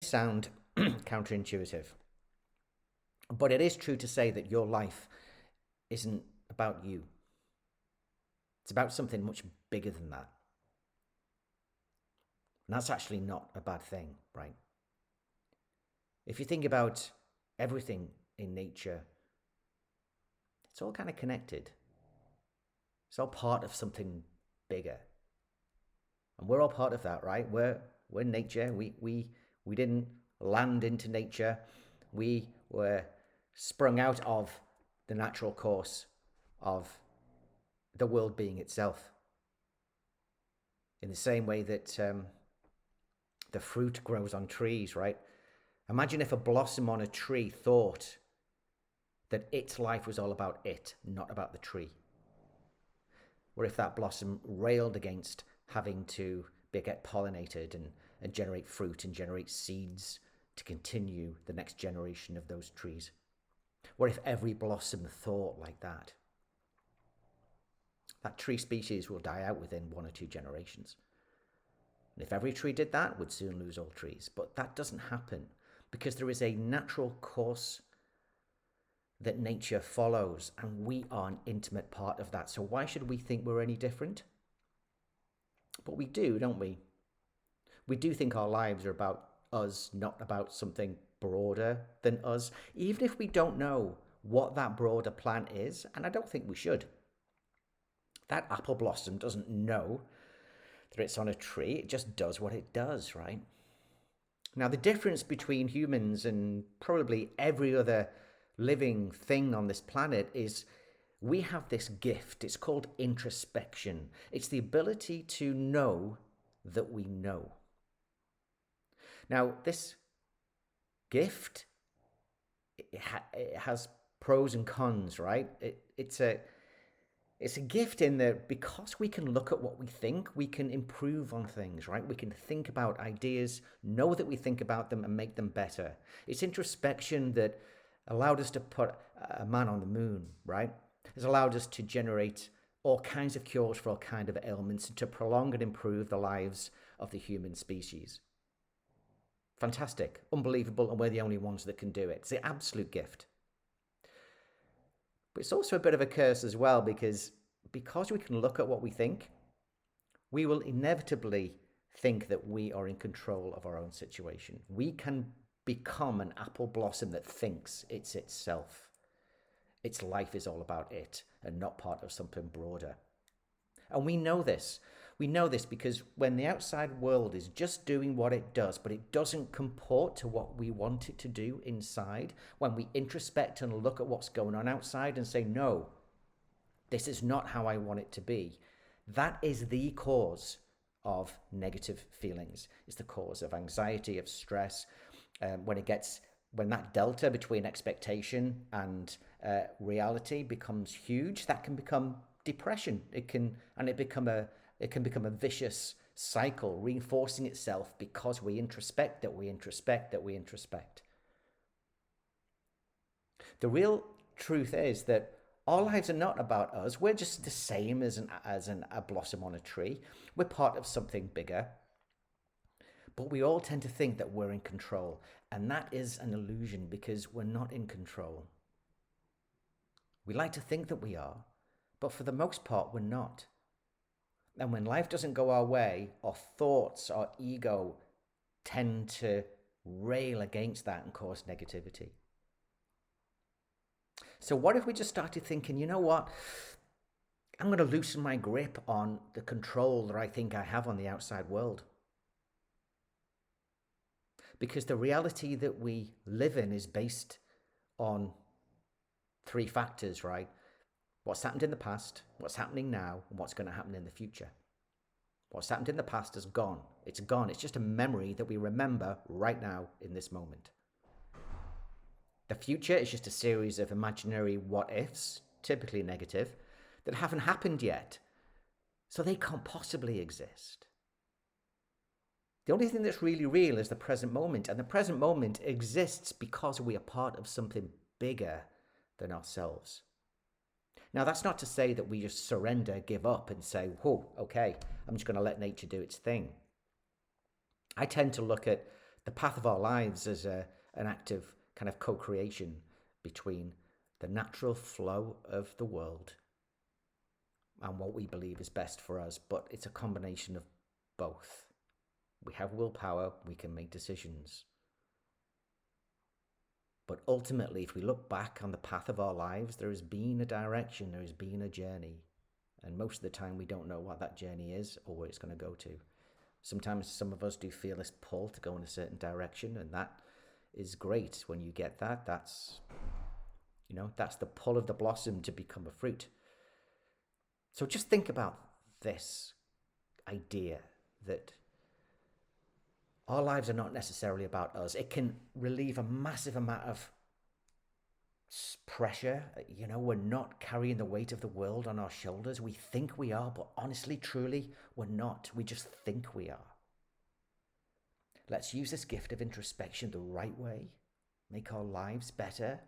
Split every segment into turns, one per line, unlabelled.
sound counterintuitive, but it is true to say that your life isn't about you. It's about something much bigger than that. And that's actually not a bad thing, right? If you think about everything in nature, it's all kind of connected. It's all part of something bigger. And we're all part of that, right? We're nature. We didn't land into nature. We were sprung out of the natural course of the world being itself. In the same way that the fruit grows on trees, right? Imagine if a blossom on a tree thought that its life was all about it, not about the tree. Or if that blossom railed against having to get pollinated and generate fruit and generate seeds to continue the next generation of those trees. What if every blossom thought like that? That tree species will die out within 1 or 2 generations. And if every tree did that, we'd soon lose all trees. But that doesn't happen because there is a natural course that nature follows, and we are an intimate part of that. So why should we think we're any different? But we do, don't we? We do think our lives are about us, not about something broader than us, even if we don't know what that broader plan is, and I don't think we should. That apple blossom doesn't know that it's on a tree, it just does what it does, right? Now, the difference between humans and probably every other living thing on this planet is we have this gift. It's called introspection. It's the ability to know that we know. Now, this gift, it has pros and cons, right? It's a gift in that because we can look at what we think, we can improve on things, right? We can think about ideas, know that we think about them and make them better. It's introspection that allowed us to put a man on the moon, right? It's allowed us to generate all kinds of cures for all kinds of ailments and to prolong and improve the lives of the human species. Fantastic, unbelievable, and we're the only ones that can do it. It's the absolute gift. But it's also a bit of a curse as well because we can look at what we think, we will inevitably think that we are in control of our own situation. We can become an apple blossom that thinks it's itself. Its life is all about it and not part of something broader. And we know this. We know this because when the outside world is just doing what it does, but it doesn't comport to what we want it to do inside, when we introspect and look at what's going on outside and say, no, this is not how I want it to be, that is the cause of negative feelings. It's the cause of anxiety, of stress. When that delta between expectation and reality becomes huge, that can become depression. It can become a vicious cycle, reinforcing itself because we introspect that we introspect that we introspect. The real truth is that our lives are not about us. We're just the same as a blossom on a tree. We're part of something bigger. But we all tend to think that we're in control. And that is an illusion because we're not in control. We like to think that we are, but for the most part, we're not. And when life doesn't go our way, our thoughts, our ego tend to rail against that and cause negativity. So what if we just started thinking, you know what? I'm going to loosen my grip on the control that I think I have on the outside world. Because the reality that we live in is based on 3 factors, right? What's happened in the past, what's happening now, and what's going to happen in the future. What's happened in the past is gone. It's gone. It's just a memory that we remember right now in this moment. The future is just a series of imaginary what ifs, typically negative, that haven't happened yet. So they can't possibly exist. The only thing that's really real is the present moment. And the present moment exists because we are part of something bigger than ourselves. Now, that's not to say that we just surrender, give up, and say, oh, okay, I'm just going to let nature do its thing. I tend to look at The path of our lives is an act of kind of co-creation between the natural flow of the world and what we believe is best for us, but it's a combination of both. We have willpower, we can make decisions. But ultimately, if we look back on the path of our lives, there has been a direction, there has been a journey. And most of the time, we don't know what that journey is or where it's going to go to. Sometimes some of us do feel this pull to go in a certain direction, and that is great. When you get that, that's the pull of the blossom to become a fruit. So just think about this idea that our lives are not necessarily about us. It can relieve a massive amount of pressure. We're not carrying the weight of the world on our shoulders. We think we are, but honestly, truly, we're not. We just think we are. Let's use this gift of introspection the right way, make our lives better,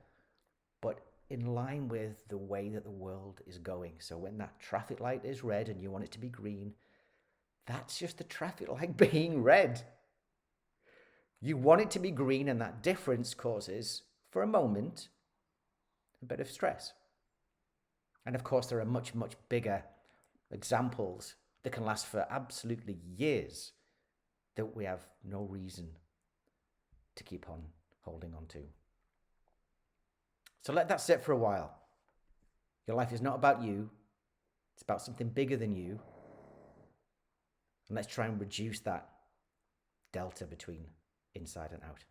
but in line with the way that the world is going. So when that traffic light is red and you want it to be green, that's just the traffic light being red. You want it to be green, and that difference causes, for a moment, a bit of stress. And of course, there are much, much bigger examples that can last for absolutely years that we have no reason to keep on holding on to. So let that sit for a while. Your life is not about you. It's about something bigger than you. And let's try and reduce that delta between inside and out.